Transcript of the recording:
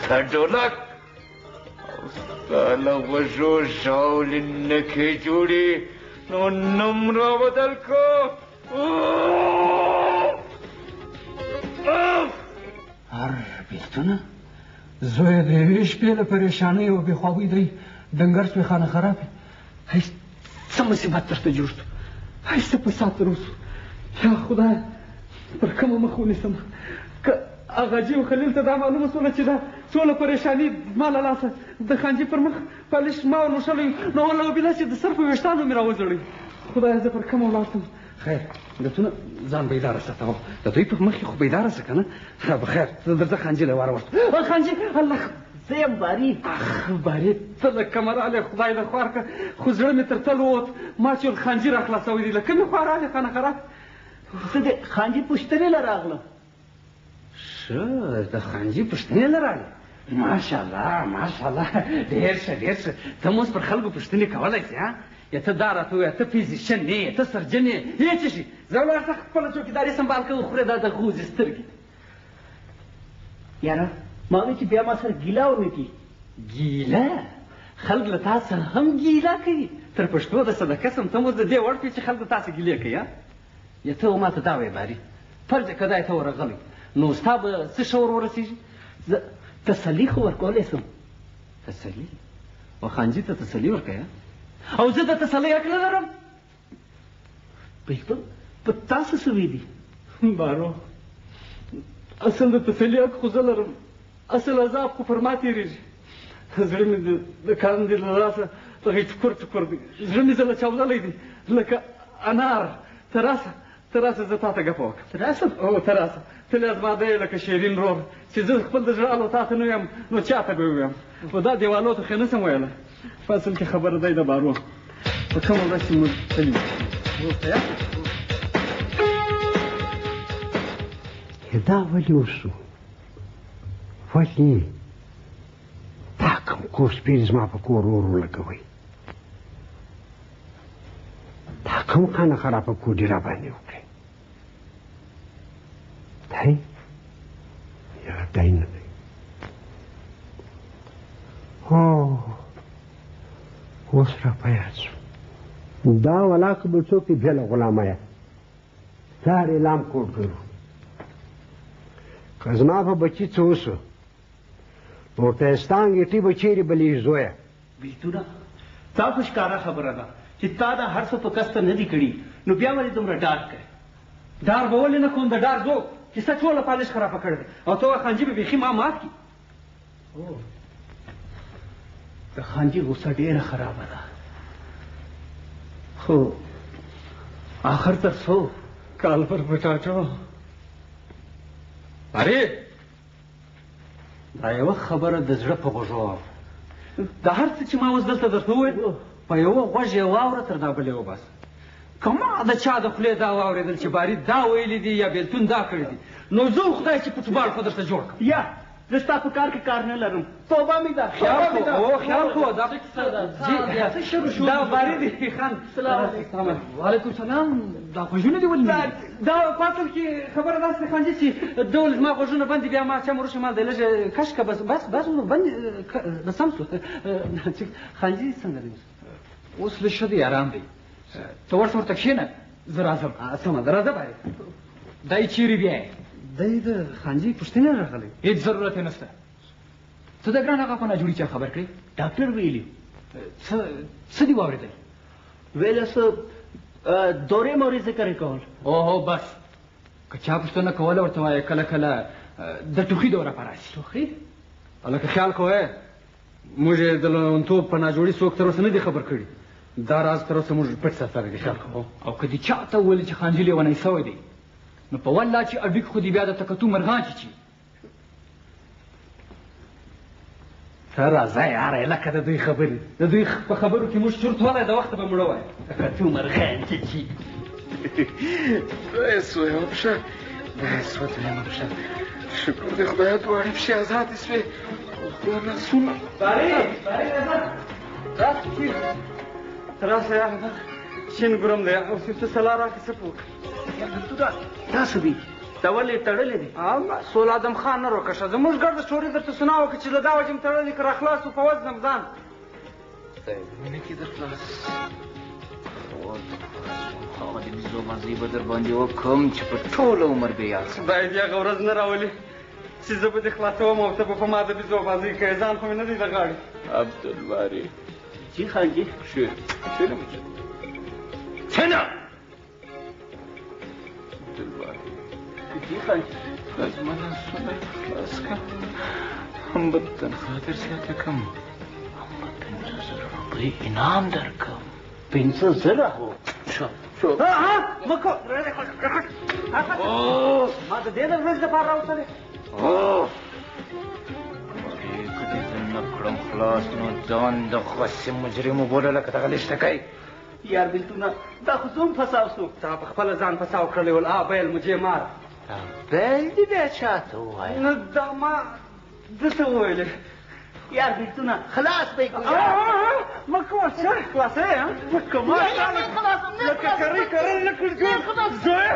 ستا ډولک او ستا له غوږو ژاولې نکې جوړې نو نوم رابدل کو. هر بېلتونه زوی د یوې شپې له پریشانۍ او بېخوابۍ دی ډنګر شوې خانه خراب وي. څه مصیبت درته جوړ شو؟ څه فساد تر اوسه؟ یا خدایه پر کومه مخ ونیسم؟ که اغاجي او خلیل ته دا معلومه شوله چې دا څوله پریشاني زما له لاسه د خانجي پر مخ پالش ما ور موښلی نو والله وبیله چې د سر په ویښتانو مې راوځړوي. خدایه زه پر کومه ولاړ شم؟ خیر بېلتونه ځان بیداره ساته د دوی په مخ کې خو بیداره شه که نه؟ بخیر درځه خانجي له واره ورته. خانجي الله زه یم باري. باري ته له کومه راغلې خدای له خوار که خو زړه مې تر تل ووت ما چې خانجي را خلاصوی دي له کومې خوا راغلې خانه خراب؟ زه د خانجي پوښتنې له راغلم. ښه د خانجي پوښتنې له راغلې؟ ماشاءالله ماشاءالله ډېر ښه ډېر ښه. ته هم اوس پر خلکو پوښتنې کولی شې ها؟ یا ته دا راته ووایه ته فیزیشن نه یې ته سرجن یې هېڅ شي. زه ولاړ ته خپله چوکیداري سنبال کوه خورې دا د غوزې سترګې. یاره ما وی چې بیا ما سره ګیله ونکړي. ګیله؟ خلک له تا سره هم ګیله کوي؟ تر پښتو د صدقه سم ته مو د دې وړ کړي چې خلک د تا سره ګیلې کوي. یا ته ما ته دا وایې باري فرض که دا ته ورغلی نو ستا به څه شور ورسېږي؟ زه تسلي خو ورکولی سم. تسلي؟ او خانجي ته تسلي ورکوې او زه د تسلۍ حق نه لرم؟ بېلتون په تاسو څه ویلي؟ بارو اصل د تسلي حق خو زه لرم، اصل عذاب خو پر ما تېرېږي. زړه مې د کاندې له لاسه دغه ټکور ټکور دی، زړه مې ځله چاودلی دی لکه انار. ته راسه زه تا ته ګپه وکړم. ته راسم؟ او ته راسه ته لازماده یې لکه شیرین رور چې زه خپل د زړه الو تا ته نه ویم نو چا ته به وویم؟ خو دا دیوالو ته خو نه شم ویلی. په اصل کې خبره دی د بارو په کومه ورځ چې موږ تلي دا ولې وشو؟ ولې دا کوم کوسپیر زما په کور ور ولګوئ؟ دا کوم خانه خرابه کوډې را باندې وکړې؟ دی یا دی نه دی؟ هو اوس را په یاد شو. دا ولاکه به څوک بېله غلامه پلار اعلام کوټ کړو که زما په بچي څه وسو نو ورته یې ستانګېټې به چېرې بلېږي زویه؟ بېلتونه تا خو ښکاره خبره ده چې تا دا هر څه په کسته نه دي کړي نو بیا ولې دومره ډار کوې؟ ډار به ولې نه کوم د ډار ذوق چې ستا ټوله پالش خرابه کړې ده او ته وایې خانجي به بیخي ما مات کړي. د خانجي غوسه ډېره خرابه ده خو آخر تر څو کال پر پټاټو. ارې دا یوه خبره د زړه په غوږو د هر څه چې ما اوس دلته درته وویل په یوه غوږ یې واوره تر دا بلې وباسه. که ما د چا د خولې دا واورېدل چې باري دا ویلي دي یا بېلتون دا کړي دي نو زه خدای چې فوټبال خو درته جوړ کړم. یا زه ستا په کار کې کار نه لرم. توبه مې ده خیال کوه دا باري دي خان. وعلیکم سلام. دا غوږونه دي ولې دا په اصل کې خبره داسې ده خانجي چې ډول زما غوږونه بند دي بیا ما چا مروشه مال دی لږ کش که بس بند سم شو. خانجي څنګه دی اوس لږ ښه دی ارام دی. ته ورته کښېنه زه راځم. سمه ده راځه باري. دی چیرې بیا دی د خانجي پوښتنې راغلی. هېڅ ضرورت یې نشته. ته د ګران هغه په ناجوړي چا خبر کړې؟ ډاکټر ویلي. څه دي واورېدل؟ ویله څه دورې مورې ذکر یې کول. اوهو بس که چا پوښتنه کوله ورته وایه کله کله د ټوخي دوره په راشي. ټوخي؟ هلکه خیال کوه موږ یې د لونتوب په ناجوړي څوک تر اوسه نه دي خبر کړي. دا راز تر اوسه موږ پټ ساتلی دی. خیال کوه او که دې چا ته وویل چې خانجي لیونی سوی دی نو په والله چې اډوک خو دې بیا د تکتو مرغان چیچي. ته راځه یاره لکه د دوی خبرې د دوی په خبرو کې موږ چورت ولی د وخته به مړه وایو. تکتو مرغان چیچي. بس ویمه پشه بس ودویمه پشه شکر دی خدایه دواړې پښې ازادې سوې خدای لاسونه. باري راسه یاره شین ګرم دی او ته سلا راکړه څه پوک. دا څه دي؟ دا ولې تړلې دي؟ سول ادم خان نه روکشه زموږ ګرد شوري درته سنا وکړه چې له دا وجه م تړلې که راخلاص و په وزنم ځان مینه کې در خلاص هغه د بیزو بازۍ به در باندې وکړم چې په ټوله عمر به یاد شم خدای دې هغه ورځ نه راولي چې زه به دې خلاصوم او ته به په ما د بیزو بازۍ کوې ځان خو مې نه دی د غاړې عبدالباري جی خان جی شیر شیر مجھے چھنا عبدالباري جی خان جی از من سونه خلاص کن هم به تنخواه در زیاده کم هم به 15,000 روپۍ انعام درکم 15,000 هو شو مکو ما د دې د ورځ لپاره راوتلې که دې زه نه کړم خلاص نو ځان د غوسې مجرم وبولله که دغه لشته کوي یار بلتونه دا خو زه هم فساو شو تا په خپله ځان فساو کړلی ول بیل مجھے مار بیل دې بیا چاته ووایه نو دا ما دته وویلې یار بلتونه خلاص به یې مکو څه خلاصوې ها کمال لکه کرۍ کرۍ لکه زوی